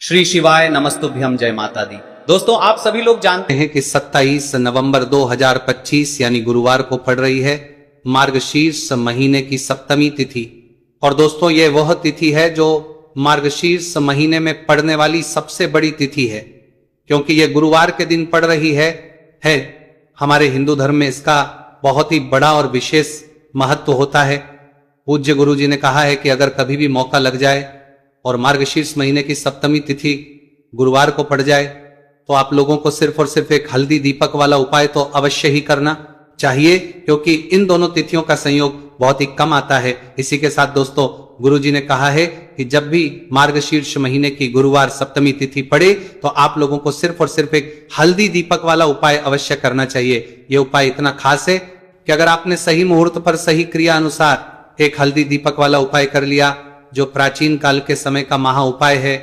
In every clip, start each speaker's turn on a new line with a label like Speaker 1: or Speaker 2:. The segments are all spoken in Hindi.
Speaker 1: श्री शिवाय नमस्तुभ्यम, जय माता दी। दोस्तों, आप सभी लोग जानते हैं
Speaker 2: कि 27 नवंबर 2025 यानी गुरुवार को पड़ रही है मार्गशीर्ष महीने की सप्तमी तिथि। और दोस्तों, यह वह तिथि है जो मार्गशीर्ष महीने में पड़ने वाली सबसे बड़ी तिथि है, क्योंकि यह गुरुवार के दिन पड़ रही है। हमारे हिंदू धर्म में इसका बहुत ही बड़ा और विशेष महत्व होता है। पूज्य गुरु जी ने कहा है कि अगर कभी भी मौका लग जाए और मार्गशीर्ष महीने की सप्तमी तिथि गुरुवार को पड़ जाए तो आप लोगों को सिर्फ और सिर्फ एक हल्दी दीपक वाला उपाय तो अवश्य ही करना चाहिए, क्योंकि इन दोनों तिथियों का संयोग बहुत ही कम आता है। इसी के साथ दोस्तों, गुरु जी ने कहा है कि जब भी मार्गशीर्ष महीने की गुरुवार सप्तमी तिथि पड़े तो आप लोगों को सिर्फ और सिर्फ एक हल्दी दीपक वाला उपाय अवश्य करना चाहिए। यह उपाय इतना खास है कि अगर आपने सही मुहूर्त पर सही क्रिया अनुसार एक हल्दी दीपक वाला उपाय कर लिया, जो प्राचीन काल के समय का महा उपाय है,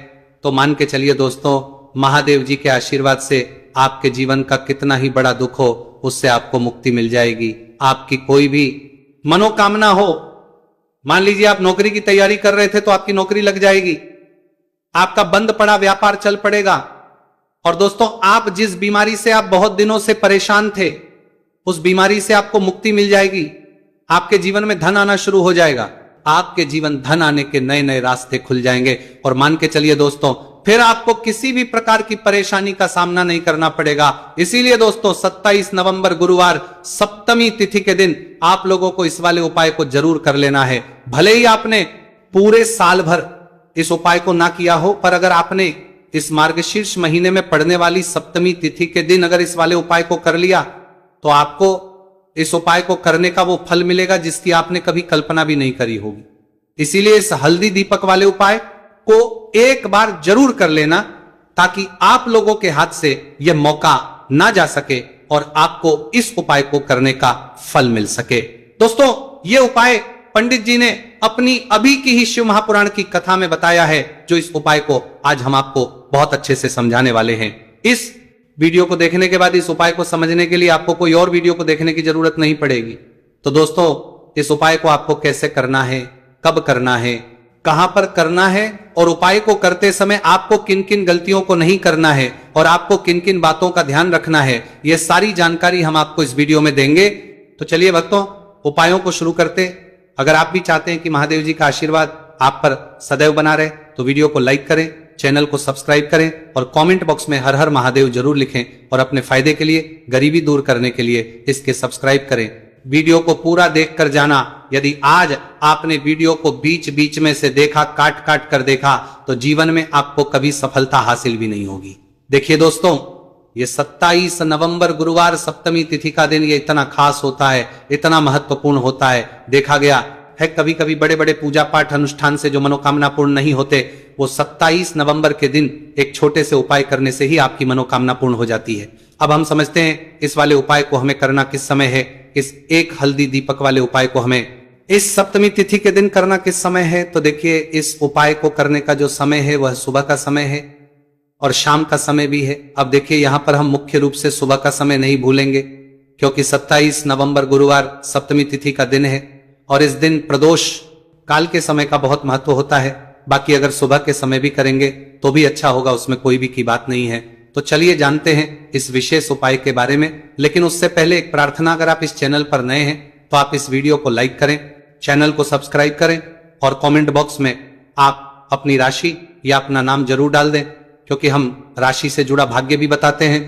Speaker 2: तो मान के चलिए दोस्तों, महादेव जी के आशीर्वाद से आपके जीवन का कितना ही बड़ा दुख हो, उससे आपको मुक्ति मिल जाएगी। आपकी कोई भी मनोकामना हो, मान लीजिए आप नौकरी की तैयारी कर रहे थे तो आपकी नौकरी लग जाएगी, आपका बंद पड़ा व्यापार चल पड़ेगा। और दोस्तों, आप जिस बीमारी से आप बहुत दिनों से परेशान थे, उस बीमारी से आपको मुक्ति मिल जाएगी। आपके जीवन में धन आना शुरू हो जाएगा, आपके जीवन धन आने के नए नए रास्ते खुल जाएंगे। और मान के चलिए दोस्तों, फिर आपको किसी भी प्रकार की परेशानी का सामना नहीं करना पड़ेगा। इसीलिए दोस्तों, 27 नवंबर गुरुवार सप्तमी तिथि के दिन आप लोगों को इस वाले उपाय को जरूर कर लेना है। भले ही आपने पूरे साल भर इस उपाय को ना किया हो, पर अगर आपने इस मार्गशीर्ष महीने में पड़ने वाली सप्तमी तिथि के दिन अगर इस वाले उपाय को कर लिया तो आपको इस उपाय को करने का वो फल मिलेगा जिसकी आपने कभी कल्पना भी नहीं करी होगी। इसीलिए इस हल्दी दीपक वाले उपाय को एक बार जरूर कर लेना, ताकि आप लोगों के हाथ से यह मौका ना जा सके और आपको इस उपाय को करने का फल मिल सके। दोस्तों, यह उपाय पंडित जी ने अपनी अभी की ही शिव महापुराण की कथा में बताया है, जो इस उपाय को आज हम आपको बहुत अच्छे से समझाने वाले हैं। इस वीडियो को देखने के बाद इस उपाय को समझने के लिए आपको कोई और वीडियो को देखने की जरूरत नहीं पड़ेगी। तो दोस्तों, इस उपाय को आपको कैसे करना है, कब करना है, कहां पर करना है, और उपाय को करते समय आपको किन किन गलतियों को नहीं करना है और आपको किन किन बातों का ध्यान रखना है, यह सारी जानकारी हम आपको इस वीडियो में देंगे। तो चलिए भक्तों, उपायों को शुरू करते। अगर आप भी चाहते हैं कि महादेव जी का आशीर्वाद आप पर सदैव बना रहे तो वीडियो को लाइक करें, चैनल को सब्सक्राइब करें और कमेंट बॉक्स में हर हर महादेव जरूर लिखें। और अपने फायदे के लिए, गरीबी दूर करने के लिए इसके सब्सक्राइब करें। वीडियो को पूरा देखकर जाना। यदि आज आपने वीडियो को बीच बीच में से देखा, काट काट कर देखा, तो जीवन में आपको कभी सफलता हासिल भी नहीं होगी। देखिए दोस्तों, ये 27 नवंबर गुरुवार सप्तमी तिथि का दिन ये इतना खास होता है, इतना महत्वपूर्ण होता है। देखा गया है कभी कभी बड़े बड़े पूजा पाठ अनुष्ठान से जो मनोकामना पूर्ण नहीं होते, वो 27 नवंबर के दिन एक छोटे से उपाय करने से ही आपकी मनोकामना पूर्ण हो जाती है। अब हम समझते हैं इस वाले उपाय को हमें करना किस समय है। इस एक हल्दी दीपक वाले उपाय को हमें इस सप्तमी तिथि के दिन करना किस समय है। तो देखिए, इस उपाय को करने का जो समय है वह सुबह का समय है और शाम का समय भी है। अब देखिए, यहां पर हम मुख्य रूप से सुबह का समय नहीं भूलेंगे, क्योंकि 27 नवंबर गुरुवार सप्तमी तिथि का दिन है और इस दिन प्रदोष काल के समय का बहुत महत्व होता है। बाकी अगर सुबह के समय भी करेंगे तो भी अच्छा होगा, उसमें कोई भी की बात नहीं है। तो चलिए जानते हैं इस विशेष उपाय के बारे में। लेकिन उससे पहले एक प्रार्थना, अगर आप इस चैनल पर नए हैं तो आप इस वीडियो को लाइक करें, चैनल को सब्सक्राइब करें और कमेंट बॉक्स में आप अपनी राशि या अपना नाम जरूर डाल दें, क्योंकि हम राशि से जुड़ा भाग्य भी बताते हैं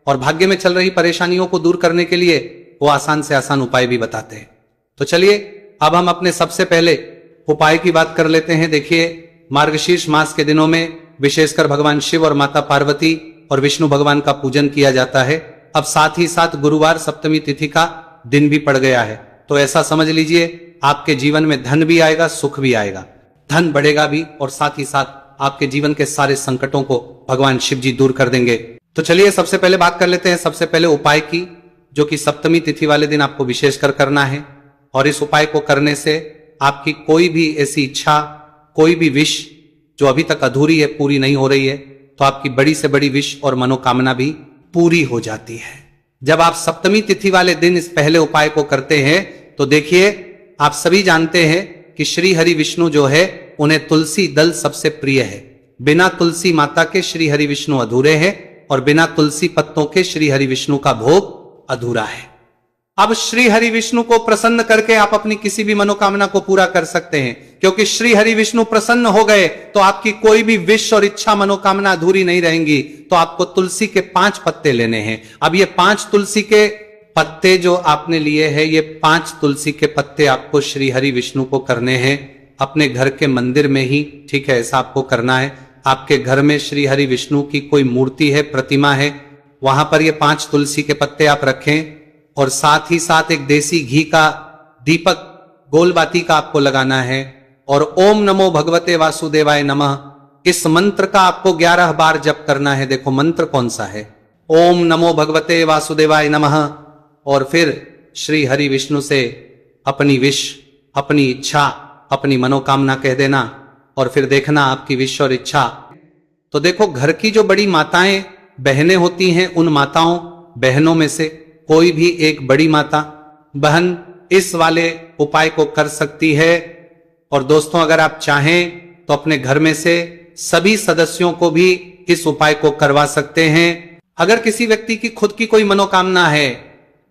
Speaker 2: और भाग्य में चल रही परेशानियों को दूर करने के लिए वो आसान से आसान उपाय भी बताते हैं। तो चलिए अब हम अपने सबसे पहले उपाय की बात कर लेते हैं। देखिए, मार्गशीर्ष मास के दिनों में विशेषकर भगवान शिव और माता पार्वती और विष्णु भगवान का पूजन किया जाता है। अब साथ ही साथ गुरुवार सप्तमी तिथि का दिन भी पड़ गया है, तो ऐसा समझ लीजिए आपके जीवन में धन भी आएगा, सुख भी आएगा, धन बढ़ेगा भी, और साथ ही साथ आपके जीवन के सारे संकटों को भगवान शिव जी दूर कर देंगे। तो चलिए सबसे पहले बात कर लेते हैं सबसे पहले उपाय की, जो कि सप्तमी तिथि वाले दिन आपको विशेषकर करना है। और इस उपाय को करने से आपकी कोई भी ऐसी इच्छा, कोई भी विश जो अभी तक अधूरी है, पूरी नहीं हो रही है, तो आपकी बड़ी से बड़ी विश और मनोकामना भी पूरी हो जाती है। जब आप सप्तमी तिथि वाले दिन इस पहले उपाय को करते हैं तो देखिए, आप सभी जानते हैं कि श्री हरि विष्णु जो है उन्हें तुलसी दल सबसे प्रिय है। बिना तुलसी माता के श्री हरि विष्णु अधूरे हैं और बिना तुलसी पत्तों के श्री हरि विष्णु का भोग अधूरा है। अब श्री हरि विष्णु को प्रसन्न करके आप अपनी किसी भी मनोकामना को पूरा कर सकते हैं, क्योंकि श्री हरि विष्णु प्रसन्न हो गए तो आपकी कोई भी विश और इच्छा मनोकामना अधूरी नहीं रहेंगी। तो आपको तुलसी के 5 पत्ते लेने हैं। अब ये 5 तुलसी के पत्ते जो आपने लिए हैं, ये 5 तुलसी के पत्ते आपको श्री हरि विष्णु को करने हैं अपने घर के मंदिर में ही, ठीक है, ऐसा आपको करना है। आपके घर में श्री हरि विष्णु की कोई मूर्ति है, प्रतिमा है, वहां पर ये 5 तुलसी के पत्ते आप रखें और साथ ही साथ एक देसी घी का दीपक गोलबाती का आपको लगाना है और ओम नमो भगवते वासुदेवाय नमः इस मंत्र का आपको 11 बार जप करना है। देखो मंत्र कौन सा है, ओम नमो भगवते वासुदेवाय नमः, और फिर श्री हरि विष्णु से अपनी विश, अपनी इच्छा, अपनी मनोकामना कह देना और फिर देखना आपकी विश और इच्छा। तो देखो घर की जो बड़ी माताएं बहनें होती हैं, उन माताओं बहनों में से कोई भी एक बड़ी माता बहन इस वाले उपाय को कर सकती है। और दोस्तों अगर आप चाहें तो अपने घर में से सभी सदस्यों को भी इस उपाय को करवा सकते हैं। अगर किसी व्यक्ति की खुद की कोई मनोकामना है,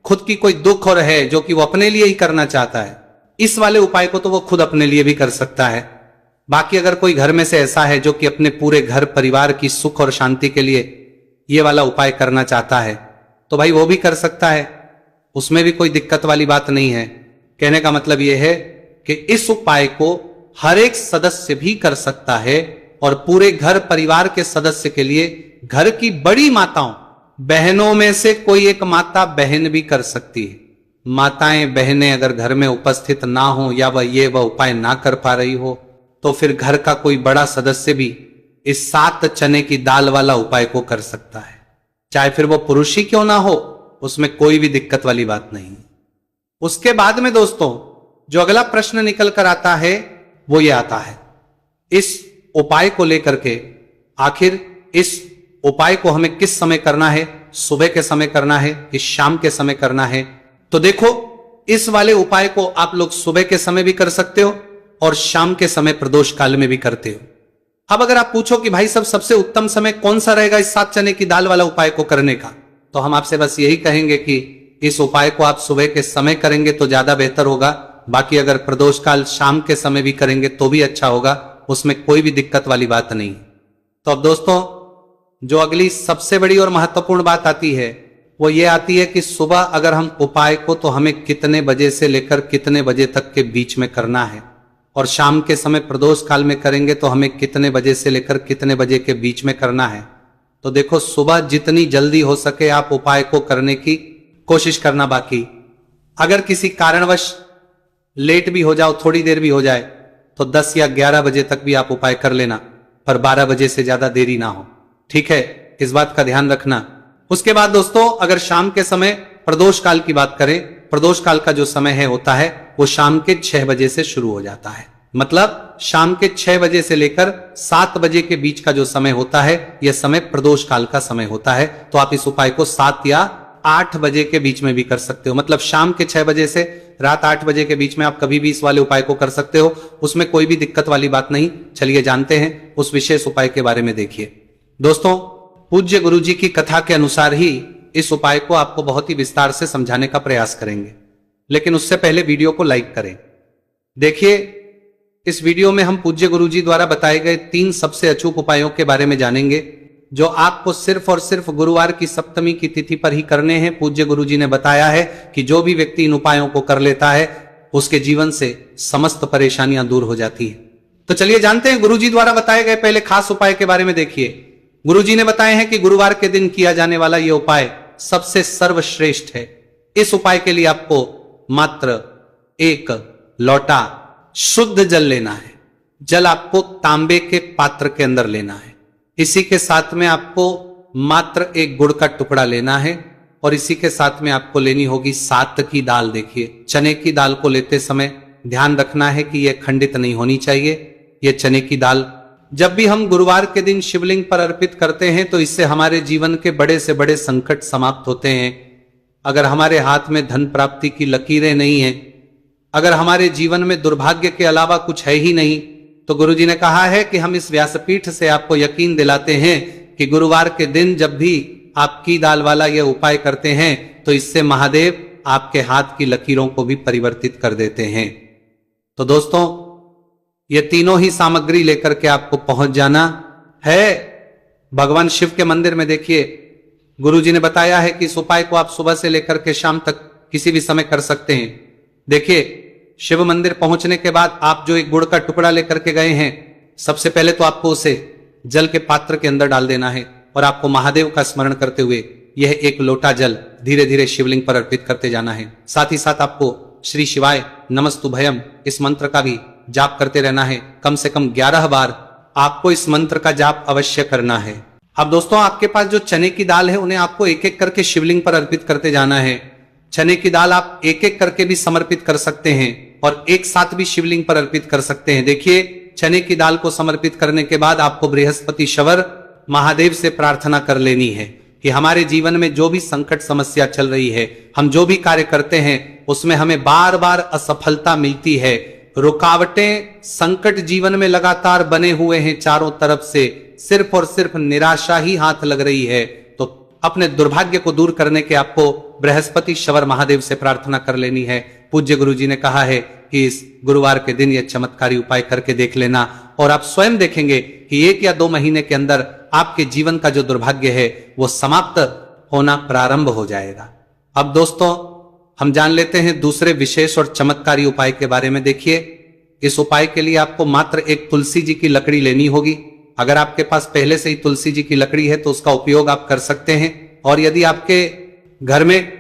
Speaker 2: खुद की कोई दुख और है जो कि वो अपने लिए ही करना चाहता है, इस वाले उपाय को तो वो खुद अपने लिए भी कर सकता है। बाकी अगर कोई घर में से ऐसा है जो कि अपने पूरे घर परिवार की सुख और शांति के लिए ये वाला उपाय करना चाहता है, तो भाई वो भी कर सकता है, उसमें भी कोई दिक्कत वाली बात नहीं है। कहने का मतलब यह है कि इस उपाय को हर एक सदस्य भी कर सकता है और पूरे घर परिवार के सदस्य के लिए घर की बड़ी माताओं बहनों में से कोई एक माता बहन भी कर सकती है। माताएं बहनें अगर घर में उपस्थित ना हो या वह उपाय ना कर पा रही हो तो फिर घर का कोई बड़ा सदस्य भी इस 7 चने की दाल वाला उपाय को कर सकता है, चाहे फिर वो पुरुष ही क्यों ना हो, उसमें कोई भी दिक्कत वाली बात नहीं। उसके बाद में दोस्तों जो अगला प्रश्न निकल कर आता है वो ये आता है, इस उपाय को लेकर के आखिर इस उपाय को हमें किस समय करना है, सुबह के समय करना है कि शाम के समय करना है। तो देखो इस वाले उपाय को आप लोग सुबह के समय भी कर सकते हो और शाम के समय प्रदोष काल में भी करते हो। अब अगर आप पूछो कि भाई सब सबसे उत्तम समय कौन सा रहेगा इस 7 चने की दाल वाला उपाय को करने का, तो हम आपसे बस यही कहेंगे कि इस उपाय को आप सुबह के समय करेंगे तो ज्यादा बेहतर होगा। बाकी अगर प्रदोष काल शाम के समय भी करेंगे तो भी अच्छा होगा, उसमें कोई भी दिक्कत वाली बात नहीं। तो अब दोस्तों जो अगली सबसे बड़ी और महत्वपूर्ण बात आती है वो ये आती है कि सुबह अगर हम उपाय को तो हमें कितने बजे से लेकर कितने बजे तक के बीच में करना है और शाम के समय प्रदोष काल में करेंगे तो हमें कितने बजे से लेकर कितने बजे के बीच में करना है। तो देखो सुबह जितनी जल्दी हो सके आप उपाय को करने की कोशिश करना। बाकी अगर किसी कारणवश लेट भी हो जाओ, थोड़ी देर भी हो जाए, तो 10 या 11 बजे तक भी आप उपाय कर लेना, पर 12 बजे से ज्यादा देरी ना हो, ठीक है, इस बात का ध्यान रखना। उसके बाद दोस्तों अगर शाम के समय प्रदोष काल की बात करें, प्रदोष काल का जो समय है होता है वो शाम के 6 बजे से शुरू हो जाता है। मतलब शाम के 6 बजे से लेकर 7 बजे के बीच का जो समय होता है यह समय प्रदोष काल का समय होता है। तो आप इस उपाय को 7 या 8 बजे के बीच में भी कर सकते हो। मतलब शाम के 6 बजे से रात 8 बजे के बीच में आप कभी भी इस वाले उपाय को कर सकते हो, उसमें कोई भी दिक्कत वाली बात नहीं। चलिए जानते हैं उस विशेष उपाय के बारे में। देखिए दोस्तों पूज्य गुरु जी की कथा के अनुसार ही इस उपाय को आपको बहुत ही विस्तार से समझाने का प्रयास करेंगे, लेकिन उससे पहले वीडियो को लाइक करें। देखिए इस वीडियो में हम पूज्य गुरु जी द्वारा बताए गए 3 सबसे अचूक उपायों के बारे में जानेंगे जो आपको सिर्फ और सिर्फ गुरुवार की सप्तमी की तिथि पर ही करने हैं। पूज्य गुरु जी ने बताया है कि जो भी व्यक्ति इन उपायों को कर लेता है उसके जीवन से समस्त परेशानियां दूर हो जाती है। तो चलिए जानते हैं गुरु जी द्वारा बताए गए पहले खास उपाय के बारे में। देखिए गुरु जी ने बताए हैं कि गुरुवार के दिन किया जाने वाला यह उपाय सबसे सर्वश्रेष्ठ है। इस उपाय के लिए आपको मात्र 1 लोटा शुद्ध जल लेना है। जल आपको तांबे के पात्र के अंदर लेना है। इसी के साथ में आपको मात्र 1 गुड़ का टुकड़ा लेना है और इसी के साथ में आपको लेनी होगी 7 की दाल। देखिए चने की दाल को लेते समय ध्यान रखना है कि यह खंडित नहीं होनी चाहिए। यह चने की दाल जब भी हम गुरुवार के दिन शिवलिंग पर अर्पित करते हैं तो इससे हमारे जीवन के बड़े से बड़े संकट समाप्त होते हैं। अगर हमारे हाथ में धन प्राप्ति की लकीरें नहीं है, अगर हमारे जीवन में दुर्भाग्य के अलावा कुछ है ही नहीं, तो गुरुजी ने कहा है कि हम इस व्यासपीठ से आपको यकीन दिलाते हैं कि गुरुवार के दिन जब भी आप की दाल वाला यह उपाय करते हैं तो इससे महादेव आपके हाथ की लकीरों को भी परिवर्तित कर देते हैं। तो दोस्तों, ये तीनों ही सामग्री लेकर के आपको पहुंच जाना है भगवान शिव के मंदिर में। देखिए, गुरुजी ने बताया है कि इस उपाय को आप सुबह से लेकर के शाम तक किसी भी समय कर सकते हैं। देखिए, शिव मंदिर पहुंचने के बाद आप जो एक गुड़ का टुकड़ा लेकर के गए हैं, सबसे पहले तो आपको उसे जल के पात्र के अंदर डाल देना है और आपको महादेव का स्मरण करते हुए यह एक लोटा जल धीरे धीरे शिवलिंग पर अर्पित करते जाना है। साथ ही साथ आपको श्री शिवाय नमस्तुभयम इस मंत्र का भी जाप करते रहना है। कम से कम 11 बार आपको इस मंत्र का जाप अवश्य करना है। अब दोस्तों, आपके पास जो चने की दाल है उन्हें आपको एक एक करके शिवलिंग पर अर्पित करते जाना है। चने की दाल आप एक एक करके भी समर्पित कर सकते हैं और एक साथ भी शिवलिंग पर अर्पित कर सकते हैं। देखिए, चने की दाल को समर्पित करने के बाद आपको बृहस्पति शवर महादेव से प्रार्थना कर लेनी है कि हमारे जीवन में जो भी संकट समस्या चल रही है, हम जो भी कार्य करते हैं उसमें हमें बार बार असफलता मिलती है, रुकावटें संकट जीवन में लगातार बने हुए हैं, चारों तरफ से सिर्फ और सिर्फ निराशा ही हाथ लग रही है, तो अपने दुर्भाग्य को दूर करने के आपको बृहस्पति शवर महादेव से प्रार्थना कर लेनी है। पूज्य गुरुजी ने कहा है कि इस गुरुवार के दिन यह चमत्कारी उपाय करके देख लेना और आप स्वयं देखेंगे कि 1 या 2 महीने के अंदर आपके जीवन का जो दुर्भाग्य है वो समाप्त होना प्रारंभ हो जाएगा। अब दोस्तों, हम जान लेते हैं दूसरे विशेष और चमत्कारी उपाय के बारे में। देखिए, इस उपाय के लिए आपको मात्र एक तुलसी जी की लकड़ी लेनी होगी। अगर आपके पास पहले से ही तुलसी जी की लकड़ी है तो उसका उपयोग आप कर सकते हैं, और यदि आपके घर में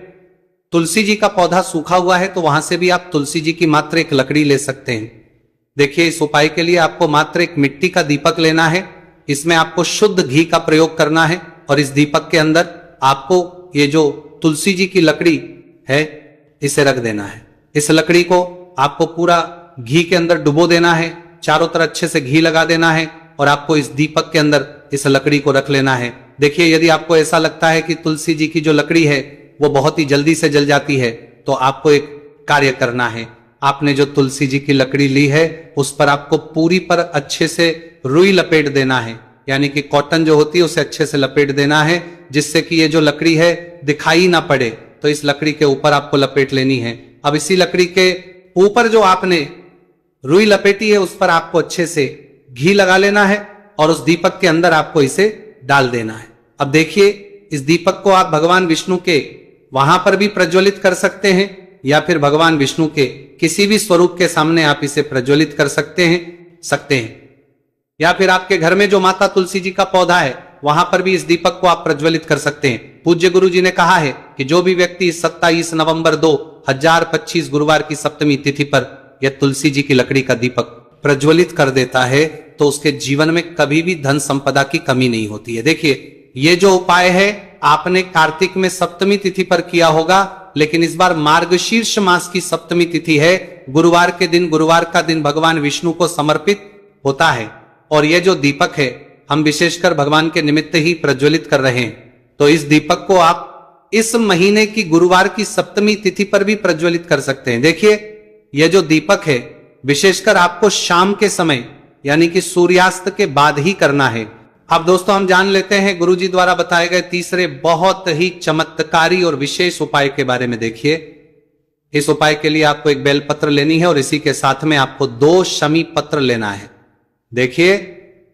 Speaker 2: तुलसी जी का पौधा सूखा हुआ है तो वहां से भी आप तुलसी जी की मात्र एक लकड़ी ले सकते हैं। देखिए, इस उपाय के लिए आपको मात्र एक मिट्टी का दीपक लेना है। इसमें आपको शुद्ध घी का प्रयोग करना है और इस दीपक के अंदर आपको ये जो तुलसी जी की लकड़ी है इसे रख देना है। इस लकड़ी को आपको पूरा घी के अंदर डुबो देना है, चारों तरफ अच्छे से घी लगा देना है और आपको इस दीपक के अंदर इस लकड़ी को रख लेना है। देखिए, यदि आपको ऐसा लगता है कि तुलसी जी की जो लकड़ी है वो बहुत ही जल्दी से जल जाती है तो आपको एक कार्य करना है। आपने जो तुलसी जी की लकड़ी ली है उस पर आपको पूरी पर अच्छे से रुई लपेट देना है, यानी कि कॉटन जो होती है उसे अच्छे से लपेट देना है, जिससे कि ये जो लकड़ी है दिखाई ना पड़े। तो इस लकड़ी के ऊपर आपको लपेट लेनी है। अब इसी लकड़ी के ऊपर जो आपने रुई लपेटी है उस पर आपको अच्छे से घी लगा लेना है और उस दीपक के अंदर आपको इसे डाल देना है। अब देखिए, इस दीपक को आप भगवान विष्णु के वहां पर भी प्रज्वलित कर सकते हैं या फिर भगवान विष्णु के किसी भी स्वरूप के सामने आप इसे प्रज्वलित कर सकते हैं या फिर आपके घर में जो माता तुलसी जी का पौधा है वहां पर भी इस दीपक को आप प्रज्वलित कर सकते हैं। पूज्य गुरु जी ने कहा है कि जो भी व्यक्ति 27 नवंबर 2025 गुरुवार की सप्तमी तिथि पर यह तुलसी जी की लकड़ी का दीपक प्रज्वलित कर देता है तो उसके जीवन में कभी भी धन संपदा की कमी नहीं होती है। देखिए, ये जो उपाय है आपने कार्तिक में सप्तमी तिथि पर किया होगा, लेकिन इस बार मार्गशीर्ष मास की सप्तमी तिथि है। गुरुवार के दिन, गुरुवार का दिन भगवान विष्णु को समर्पित होता है और यह जो दीपक है हम विशेषकर भगवान के निमित्त ही प्रज्वलित कर रहे हैं। तो इस दीपक को आप इस महीने की गुरुवार की सप्तमी तिथि पर भी प्रज्वलित कर सकते हैं। देखिए, यह जो दीपक है विशेषकर आपको शाम के समय यानी कि सूर्यास्त के बाद ही करना है। अब दोस्तों, हम जान लेते हैं गुरुजी द्वारा बताए गए तीसरे बहुत ही चमत्कारी और विशेष उपाय के बारे में। देखिए, इस उपाय के लिए आपको एक बेलपत्र लेनी है और इसी के साथ में आपको 2 शमी पत्र लेना है। देखिए,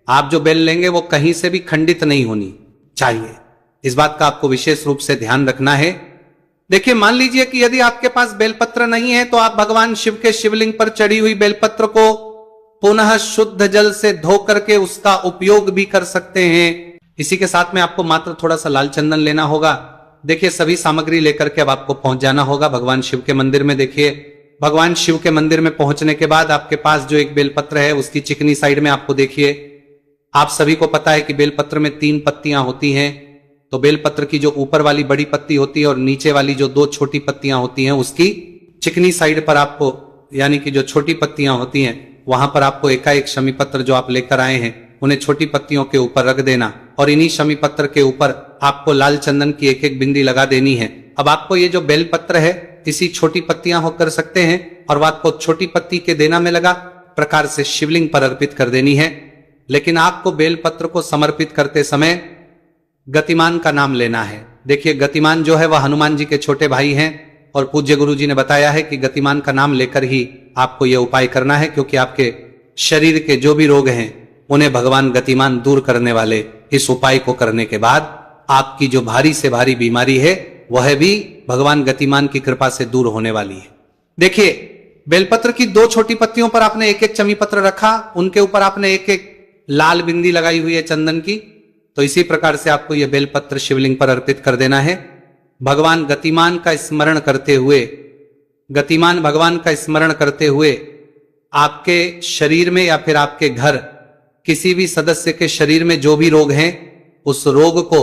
Speaker 2: आप जो बेल लेंगे वो कहीं से भी खंडित नहीं होनी चाहिए, इस बात का आपको विशेष रूप से ध्यान रखना है। देखिए, मान लीजिए कि यदि आपके पास बेलपत्र नहीं है तो आप भगवान शिव के शिवलिंग पर चढ़ी हुई बेलपत्र को पुनः शुद्ध जल से धो करके उसका उपयोग भी कर सकते हैं। इसी के साथ में आपको मात्र थोड़ा सा लाल चंदन लेना होगा। देखिए, सभी सामग्री लेकर के अब आपको पहुंच जाना होगा भगवान शिव के मंदिर में। देखिए, भगवान शिव के मंदिर में पहुंचने के बाद आपके पास जो एक बेलपत्र है उसकी चिकनी साइड में आपको देखिए, आप सभी को पता है कि बेलपत्र में 3 पत्तियां होती हैं। तो बेलपत्र की जो ऊपर वाली बड़ी पत्ती होती है और नीचे वाली जो 2 छोटी पत्तियां होती हैं उसकी चिकनी साइड पर आपको, यानी कि जो छोटी पत्तियां होती हैं वहां पर आपको एकाएक शमी पत्र जो आप लेकर आए हैं उन्हें छोटी पत्तियों के ऊपर रख देना और इन्हीं शमी पत्र के ऊपर आपको लाल चंदन की एक एक बिंदी लगा देनी है। अब आपको ये जो बेल पत्र है इसी छोटी पत्तियां हो कर सकते हैं और आपको छोटी पत्ती के देना में लगा प्रकार से शिवलिंग पर अर्पित कर देनी है। लेकिन आपको बेलपत्र को समर्पित करते समय गतिमान का नाम लेना है। देखिए, गतिमान जो है वह हनुमान जी के छोटे भाई हैं और पूज्य गुरु जी ने बताया है कि गतिमान का नाम लेकर ही आपको यह उपाय करना है, क्योंकि आपके शरीर के जो भी रोग हैं उन्हें भगवान गतिमान दूर करने वाले इस उपाय को करने के बाद आपकी जो भारी से भारी बीमारी है वह भी भगवान गतिमान की कृपा से दूर होने वाली है। देखिए, बेलपत्र की 2 छोटी पत्तियों पर आपने एक एक चमी पत्र रखा, उनके ऊपर आपने एक एक लाल बिंदी लगाई हुई है चंदन की। तो इसी प्रकार से आपको यह बेलपत्र शिवलिंग पर अर्पित कर देना है। भगवान गतिमान का स्मरण करते हुए, गतिमान भगवान का स्मरण करते हुए आपके शरीर में या फिर आपके घर किसी भी सदस्य के शरीर में जो भी रोग हैं उस रोग को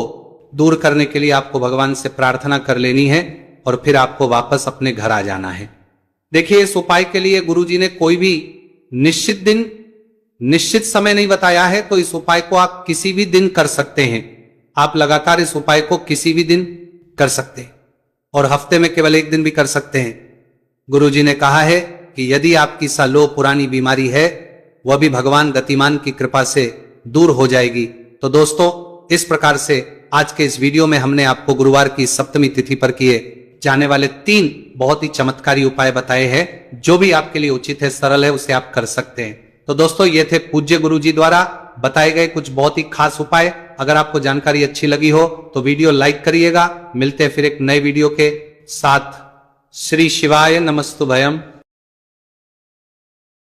Speaker 2: दूर करने के लिए आपको भगवान से प्रार्थना कर लेनी है और फिर आपको वापस अपने घर आ जाना है। देखिए, इस उपाय के लिए गुरुजी ने कोई भी निश्चित दिन, निश्चित समय नहीं बताया है, तो इस उपाय को आप किसी भी दिन कर सकते हैं। आप लगातार इस उपाय को किसी भी दिन कर सकते हैं और हफ्ते में केवल एक दिन भी कर सकते हैं। गुरुजी ने कहा है कि यदि आपकी सालों पुरानी बीमारी है वह भी भगवान गतिमान की कृपा से दूर हो जाएगी। तो दोस्तों, इस प्रकार से आज के इस वीडियो में हमने आपको गुरुवार की सप्तमी तिथि पर किए जाने वाले 3 बहुत ही चमत्कारी उपाय बताए हैं। जो भी आपके लिए उचित है, सरल है, उसे आप कर सकते हैं। तो दोस्तों, ये थे पूज्य गुरुजी द्वारा बताए गए कुछ बहुत ही खास उपाय। अगर आपको जानकारी अच्छी लगी हो तो वीडियो लाइक करिएगा। मिलते हैं फिर एक नए वीडियो के साथ। श्री शिवाय नमस्तुभयम्।